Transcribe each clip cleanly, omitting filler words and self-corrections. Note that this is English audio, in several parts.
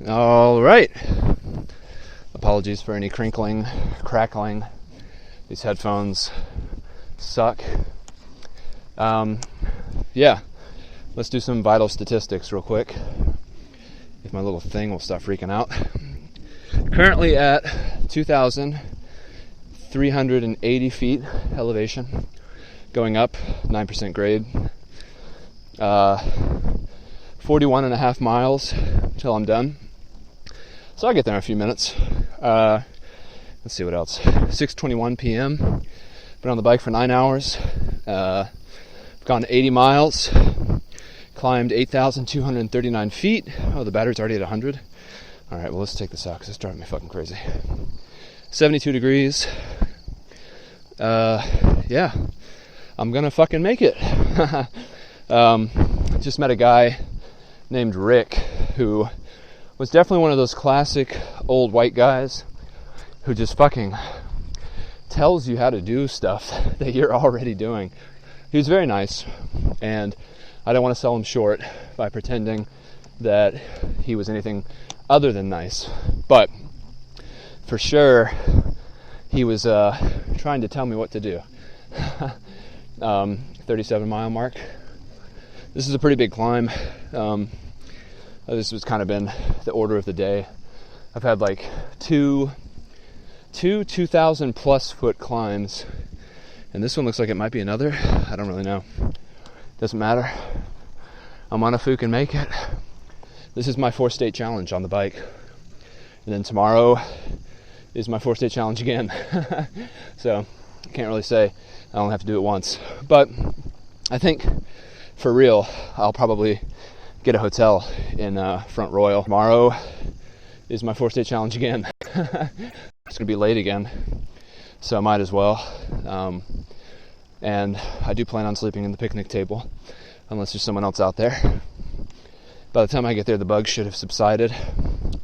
All right. Apologies for any crinkling, crackling. These headphones suck. Yeah, let's do some vital statistics real quick. If my little thing will stop freaking out. Currently at 2,380 feet elevation, going up, 9% grade. 41 and a half miles till I'm done. So I'll get there in a few minutes. Let's see what else. 6:21 p.m. Been on the bike for 9 hours. Gone 80 miles. Climbed 8,239 feet. Oh, the battery's already at 100. All right, well, let's take this out because it's driving me fucking crazy. 72 degrees. Yeah, I'm gonna fucking make it. Just met a guy named Rick who was definitely one of those classic old white guys who just fucking tells you how to do stuff that you're already doing. He was very nice, and I don't want to sell him short by pretending that he was anything other than nice, but for sure he was trying to tell me what to do. 37 mile mark. This is a pretty big climb. This has kind of been the order of the day. I've had like two 2,000 plus foot climbs, and this one looks like it might be another. I don't really know. Doesn't matter. I'm on a Fuke and make it. This is my 4-state challenge on the bike, and then tomorrow is my 4-state challenge again. So I can't really say I only have to do it once, but I think for real I'll probably get a hotel in Front Royal. Tomorrow is my 4-state challenge again. It's gonna be late again, so I might as well. And I do plan on sleeping in the picnic table, unless there's someone else out there. By the time I get there, the bugs should have subsided. I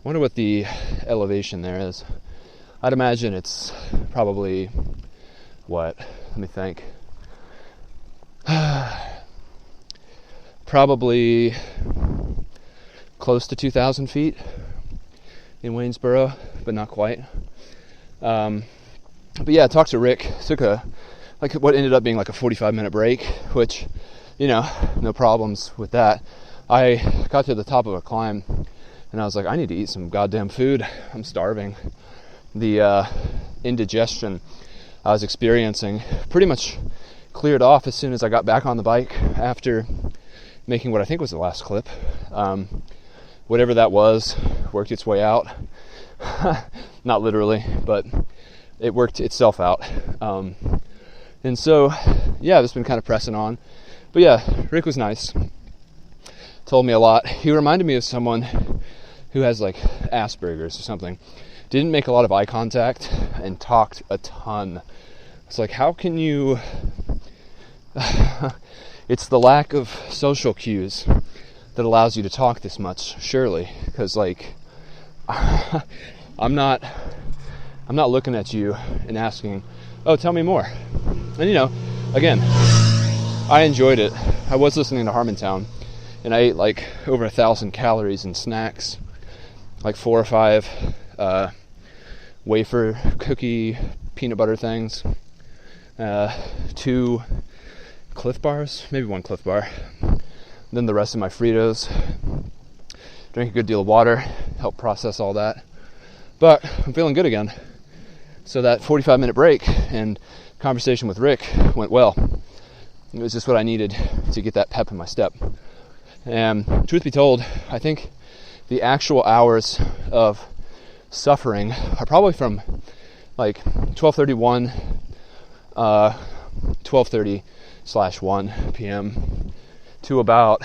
wonder what the elevation there is. I'd imagine it's probably, what? Let me think. Probably close to 2,000 feet in Waynesboro, but not quite. But yeah, I talked to Rick. Took what ended up being like a 45-minute break, which, no problems with that. I got to the top of a climb, and I was like, I need to eat some goddamn food. I'm starving. The indigestion I was experiencing pretty much cleared off as soon as I got back on the bike after making what I think was the last clip. Whatever that was worked its way out. Not literally, but it worked itself out. And so, yeah, I've just been kind of pressing on. But yeah, Rick was nice. Told me a lot. He reminded me of someone who has like Asperger's or something. Didn't make a lot of eye contact and talked a ton. It's like, how can you... It's the lack of social cues that allows you to talk this much, surely. Because, like, I'm not looking at you and asking, oh, tell me more. And, again, I enjoyed it. I was listening to Harmontown, and I ate, like, over 1,000 calories in snacks. Like 4 or 5 wafer cookie peanut butter things. 2 Cliff Bars, maybe 1 Cliff Bar. Then the rest of my Fritos. Drink a good deal of water, help process all that. But I'm feeling good again. So that 45-minute break and conversation with Rick went well. It was just what I needed to get that pep in my step. And truth be told, I think the actual hours of suffering are probably from like 12:31, 12:30/1 p.m. to about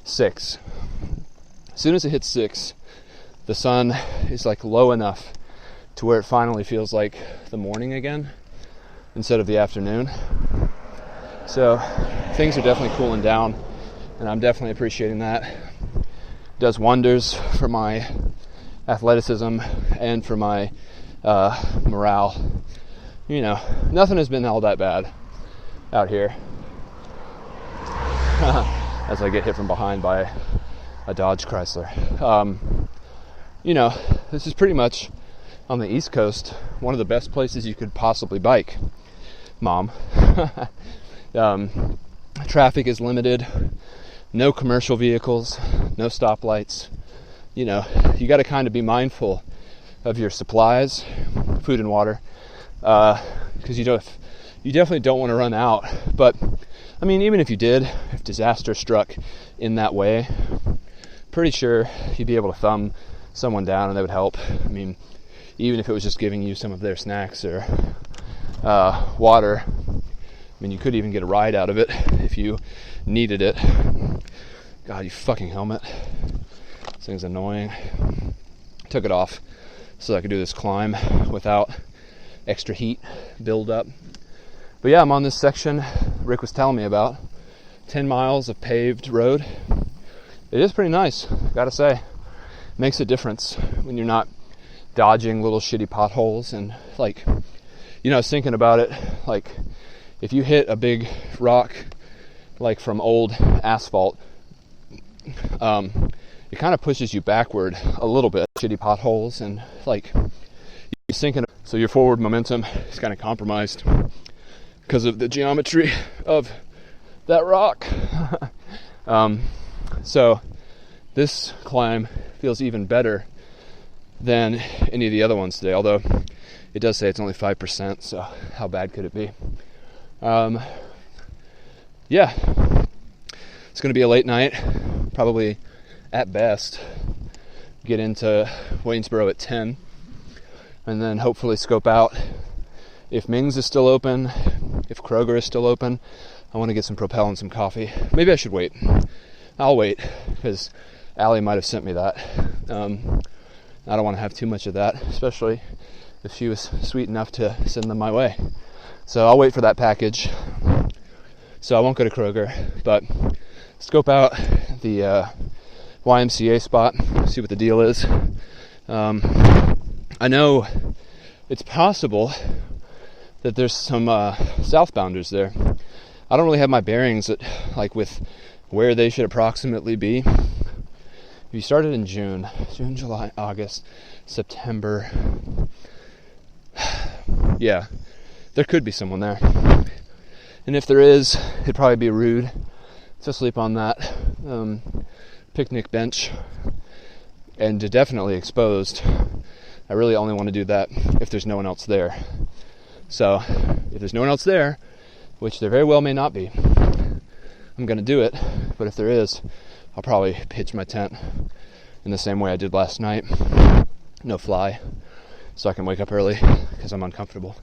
6. As soon as it hits 6, the sun is like low enough to where it finally feels like the morning again instead of the afternoon. So things are definitely cooling down, and I'm definitely appreciating that. It does wonders for my athleticism and for my morale. Nothing has been all that bad out here. As I get hit from behind by a Dodge Chrysler. This is pretty much on the East Coast, one of the best places you could possibly bike, Mom. Traffic is limited, no commercial vehicles, no stoplights. You got to kind of be mindful of your supplies, food and water, because you definitely don't want to run out. But I mean, even if you did, if disaster struck in that way, pretty sure you'd be able to thumb someone down and they would help. I mean, even if it was just giving you some of their snacks or water. I mean, you could even get a ride out of it if you needed it. God, you fucking helmet. This thing's annoying. Took it off so I could do this climb without extra heat build up. But yeah, I'm on this section Rick was telling me about. 10 miles of paved road. It is pretty nice, gotta say. Makes a difference when you're not dodging little shitty potholes. And I was thinking about it, if you hit a big rock from old asphalt, it kind of pushes you backward a little bit. Shitty potholes, and you're sinking, so your forward momentum is kind of compromised because of the geometry of that rock. So this climb feels even better than any of the other ones today, although it does say it's only 5%, so how bad could it be? Yeah, it's going to be a late night, probably at best get into Waynesboro at 10, and then hopefully scope out if Ming's is still open, if Kroger is still open. I want to get some Propel and some coffee. Maybe I should wait. I'll wait, because Allie might have sent me that. I don't want to have too much of that, especially if she was sweet enough to send them my way. So I'll wait for that package. So I won't go to Kroger, but scope out the YMCA spot, see what the deal is. I know it's possible that there's some southbounders there. I don't really have my bearings with where they should approximately be. If you started in June, July, August, September, yeah, there could be someone there. And if there is, it'd probably be rude to sleep on that picnic bench and definitely exposed. I really only want to do that if there's no one else there. So if there's no one else there, which there very well may not be, I'm going to do it. But if there is, I'll probably pitch my tent in the same way I did last night. No fly, so I can wake up early because I'm uncomfortable.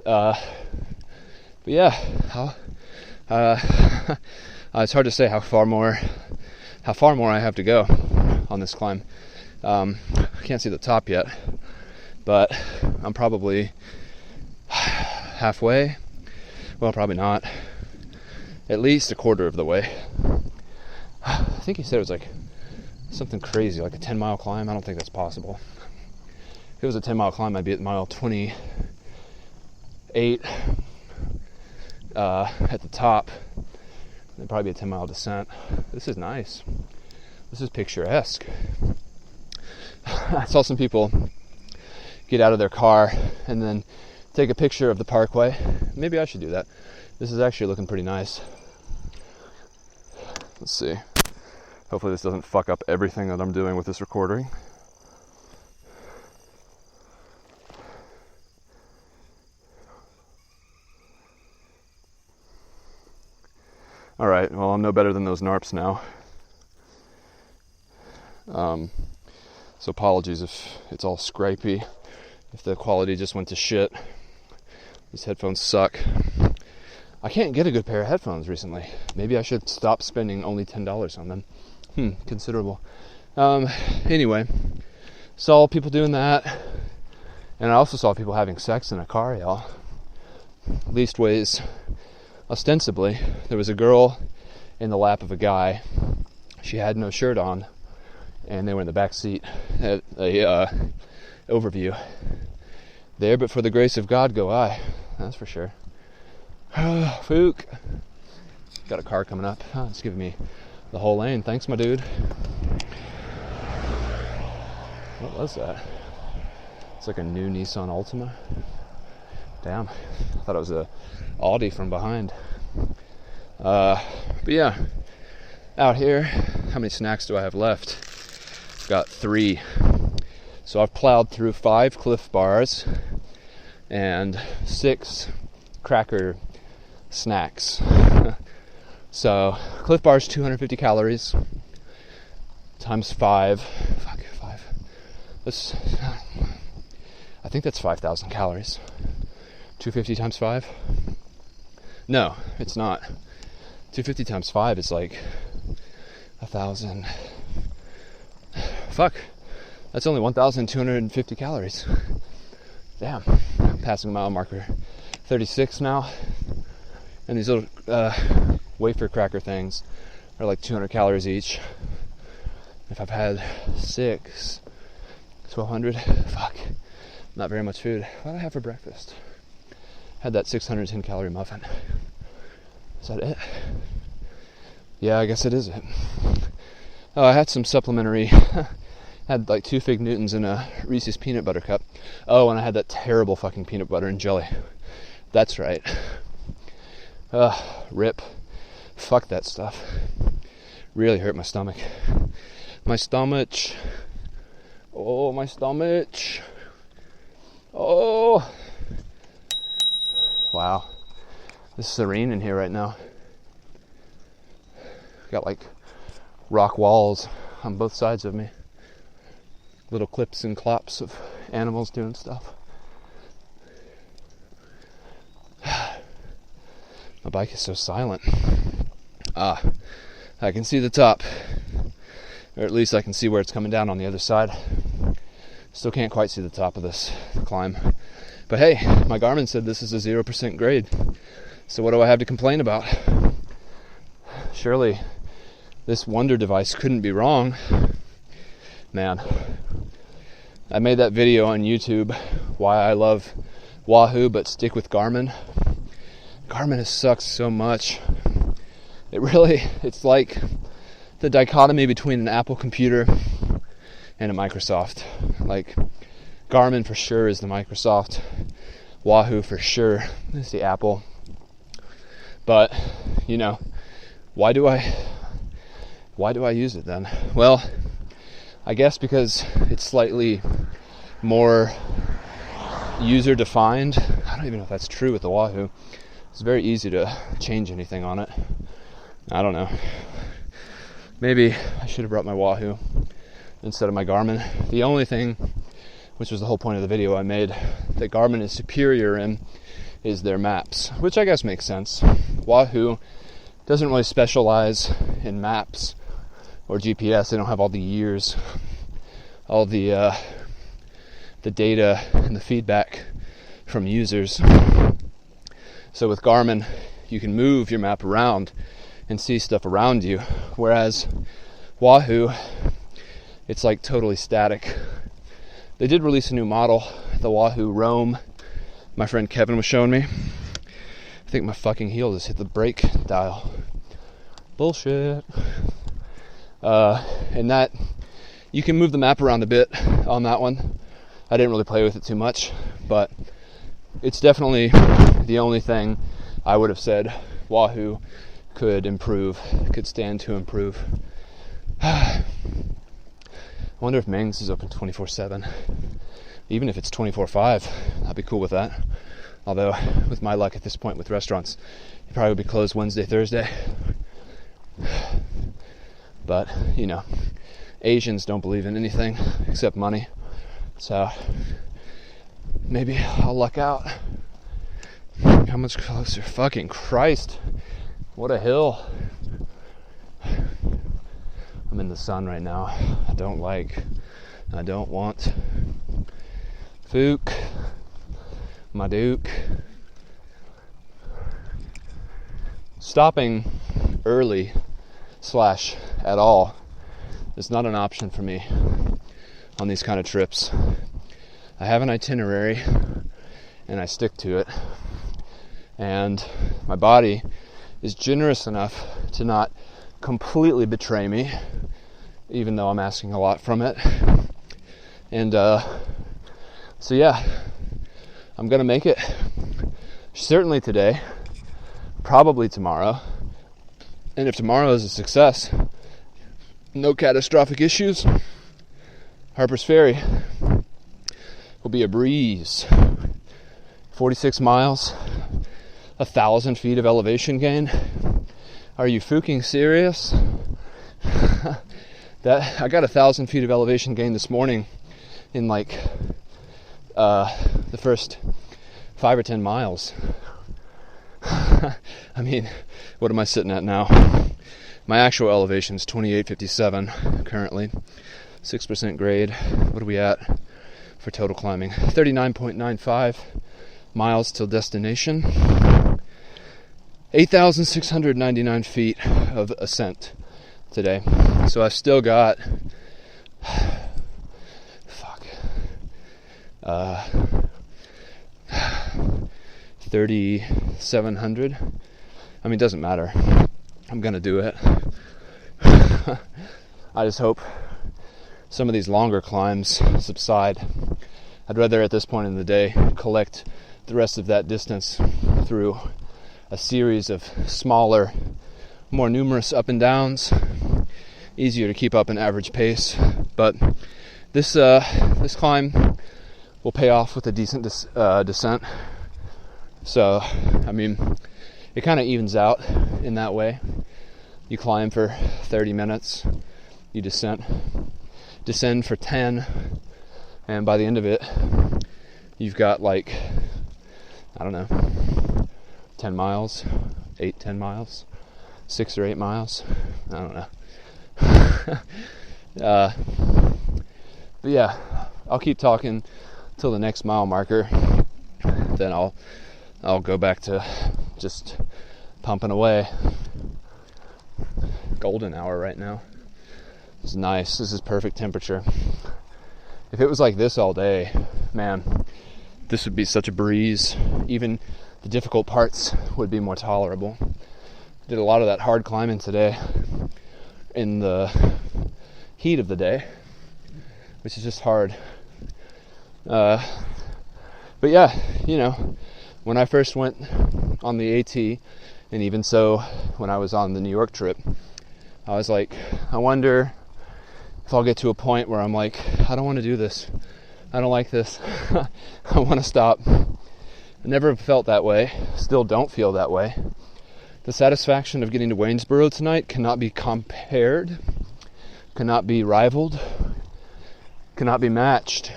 But yeah, it's hard to say how far more I have to go on this climb. I can't see the top yet, but I'm probably halfway. Well, probably not. At least a quarter of the way. I think he said it was something crazy, like a 10-mile climb. I don't think that's possible. If it was a 10-mile climb, I'd be at mile 28 at the top. It'd probably be a 10-mile descent. This is nice. This is picturesque. I saw some people get out of their car and then take a picture of the parkway. Maybe I should do that. This is actually looking pretty nice. Let's see. Hopefully this doesn't fuck up everything that I'm doing with this recording. Alright, well, I'm no better than those NARPs now. So apologies if it's all scrapey, if the quality just went to shit. These headphones suck. I can't get a good pair of headphones recently. Maybe I should stop spending only $10 on them. Considerable. Anyway, saw people doing that, and I also saw people having sex in a car, y'all. Leastways, ostensibly, there was a girl in the lap of a guy. She had no shirt on, and they were in the back seat at a overview. There, but for the grace of God go I. That's for sure. Fook. Got a car coming up. It's giving me the whole lane. Thanks, my dude. What was that? It's like a new Nissan Altima. Damn, I thought it was a Audi from behind. But yeah, out here, how many snacks do I have left? I've got 3. So I've plowed through 5 Cliff Bars and 6 cracker snacks. So Cliff Bars 250 calories times 5. Fuck, 5. I think that's 5,000 calories. 250 times 5? No, it's not. 250 times 5 is like 1,000. Fuck. That's only 1,250 calories. Damn. I'm passing a mile marker 36 now. And these little wafer cracker things are like 200 calories each. If I've had 6, 1,200. Fuck. Not very much food. What did I have for breakfast? Had that 610 calorie muffin. Is that it? Yeah, I guess it is it. Oh, I had some supplementary. Had like 2 Fig Newtons and a Reese's peanut butter cup. Oh, and I had that terrible fucking peanut butter and jelly. That's right. Rip. Fuck that stuff. Really hurt my stomach. My stomach. Oh, my stomach. Oh. Wow. It's serene in here right now. Got like rock walls on both sides of me. Little clips and clops of animals doing stuff. My bike is so silent. I can see the top. Or at least I can see where it's coming down on the other side. Still can't quite see the top of this climb. But hey, my Garmin said this is a 0% grade. So what do I have to complain about? Surely this wonder device couldn't be wrong. Man, I made that video on YouTube, why I love Wahoo but stick with Garmin. Garmin has sucked so much. It's like the dichotomy between an Apple computer and a Microsoft. Like, Garmin for sure is the Microsoft. Wahoo for sure is the Apple. But, why do I use it then? Well, I guess because it's slightly more user defined. I don't even know if that's true with the Wahoo. It's very easy to change anything on it. I don't know. Maybe I should have brought my Wahoo instead of my Garmin. The only thing, which was the whole point of the video I made, that Garmin is superior in is their maps, which I guess makes sense. Wahoo doesn't really specialize in maps or GPS. They don't have all the years, all the data and the feedback from users. So with Garmin, you can move your map around and see stuff around you, whereas Wahoo, it's like totally static. They did release a new model, the Wahoo Roam. My friend Kevin was showing me. I think my fucking heel just hit the brake dial. Bullshit. And that, you can move the map around a bit on that one. I didn't really play with it too much, but it's definitely the only thing I would have said Wahoo could stand to improve. I wonder if Ming's is open 24/7. Even if it's 24/5, I'd be cool with that. Although, with my luck at this point with restaurants, it probably would be closed Wednesday, Thursday. But, Asians don't believe in anything except money. So, maybe I'll luck out. How much closer? Fucking Christ. What a hill. I'm in the sun right now. I don't want. Fook. My Duke. Stopping early / at all is not an option for me on these kind of trips. I have an itinerary and I stick to it. And my body is generous enough to not completely betray me, even though I'm asking a lot from it. And so yeah, I'm gonna make it. Certainly today, probably tomorrow. And if tomorrow is a success, no catastrophic issues, Harper's Ferry will be a breeze. 46 miles, 1,000 feet of elevation gain. Are you fucking serious? That I got 1,000 feet of elevation gain this morning in like the first 5 or 10 miles. I mean, what am I sitting at now? My actual elevation is 2857 currently. 6% grade. What are we at for total climbing? 39.95 miles till destination. 8,699 feet of ascent today. So I've still got 3,700. I mean, it doesn't matter. I'm gonna do it. I just hope some of these longer climbs subside. I'd rather at this point in the day collect the rest of that distance through a series of smaller, more numerous up and downs. Easier to keep up an average pace, but this climb will pay off with a decent descent. So, I mean, it kind of evens out in that way. You climb for 30 minutes, you descend for 10, and by the end of it, you've got like, I don't know, 10 miles, 10 miles, 6 or 8 miles, I don't know. But yeah, I'll keep talking till the next mile marker. Then I'll go back to just pumping away. Golden hour right now. It's nice. This is perfect temperature. If it was like this all day, man, this would be such a breeze. Even the difficult parts would be more tolerable. Did a lot of that hard climbing today in the heat of the day, which is just hard. But yeah, you know, when I first went on the AT, and even so when I was on the New York trip, I was like, I wonder if I'll get to a point where I'm like, I don't want to do this. I don't like this. I want to stop. I never felt that way. Still don't feel that way. The satisfaction of getting to Waynesboro tonight cannot be compared, cannot be rivaled, cannot be matched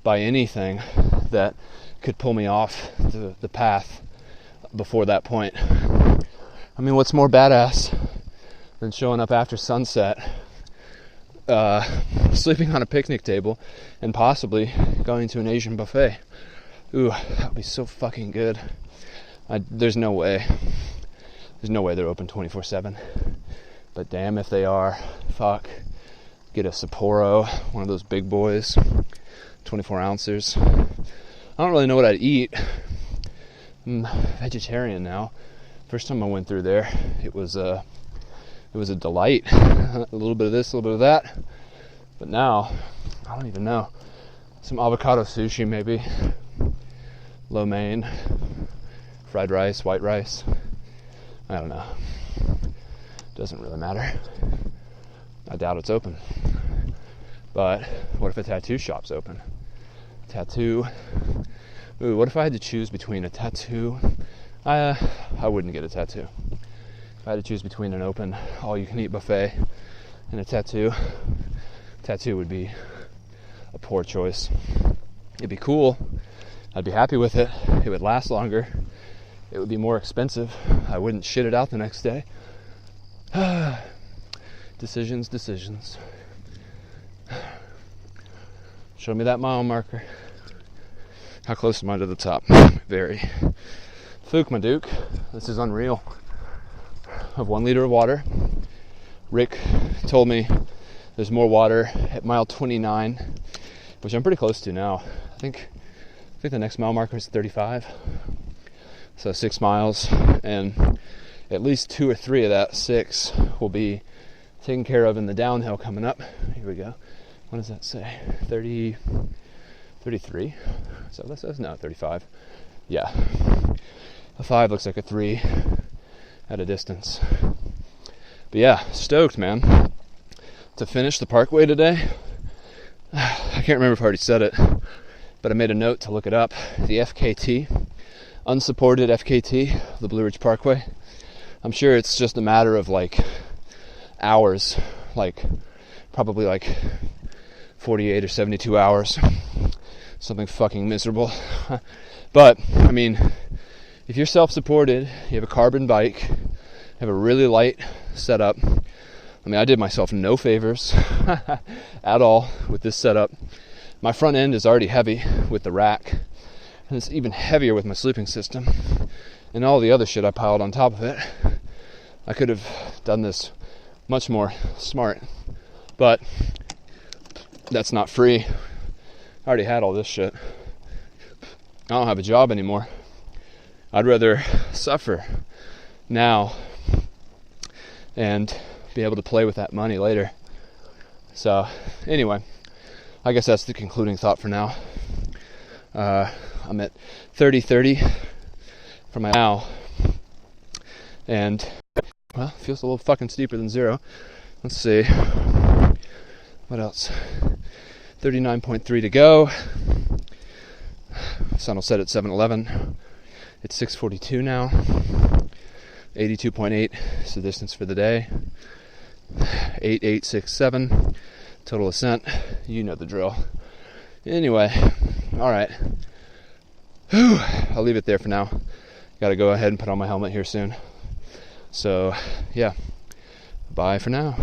by anything that could pull me off the path before that point. I mean, what's more badass than showing up after sunset, sleeping on a picnic table, and possibly going to an Asian buffet? Ooh, that would be so fucking good. There's no way they're open 24/7. But damn if they are. Fuck. Get a Sapporo, one of those big boys, 24 ounces. I don't really know what I'd eat. I'm vegetarian now. First time I went through there, it was a delight. A little bit of this, a little bit of that. But now, I don't even know. Some avocado sushi maybe. Lo mein. Fried rice, white rice. I don't know. Doesn't really matter. I doubt it's open. But what if a tattoo shop's open? Tattoo. Ooh, what if I had to choose between a tattoo? I wouldn't get a tattoo. If I had to choose between an open all-you-can-eat buffet and a tattoo would be a poor choice. It'd be cool. I'd be happy with it. It would last longer. It would be more expensive. I wouldn't shit it out the next day. Decisions. Show me that mile marker. How close am I to the top? Very. Fook, my Duke. This is unreal. I have 1 liter of water. Rick told me there's more water at mile 29, which I'm pretty close to now. I think the next mile marker is 35. So 6 miles, and at least 2 or 3 of that 6 will be taken care of in the downhill coming up. Here we go. what does that say? 30, 33? So that says? No, 35. Yeah. A 5 looks like a 3 at a distance. But yeah, stoked, man. To finish the Parkway today. I can't remember if I already said it, but I made a note to look it up. The FKT, unsupported FKT, the Blue Ridge Parkway. I'm sure it's just a matter of like hours, like probably like 48 or 72 hours. Something fucking miserable. But, I mean, if you're self-supported, you have a carbon bike, you have a really light setup. I mean, I did myself no favors at all with this setup. My front end is already heavy with the rack, and it's even heavier with my sleeping system and all the other shit I piled on top of it. I could have done this much more smart, but that's not free. I already had all this shit. I don't have a job anymore. I'd rather suffer now and be able to play with that money later. So anyway, I guess that's the concluding thought for now. I'm at 30:30 for my now, and well, it feels a little fucking steeper than 0. Let's see what else. 39.3 to go. Sun will set at 7:11. It's 6:42 now. 82.8 is the distance for the day. 8867 total ascent. You know the drill. Anyway, all right. I'll leave it there for now. Got to go ahead and put on my helmet here soon. So, yeah. Bye for now.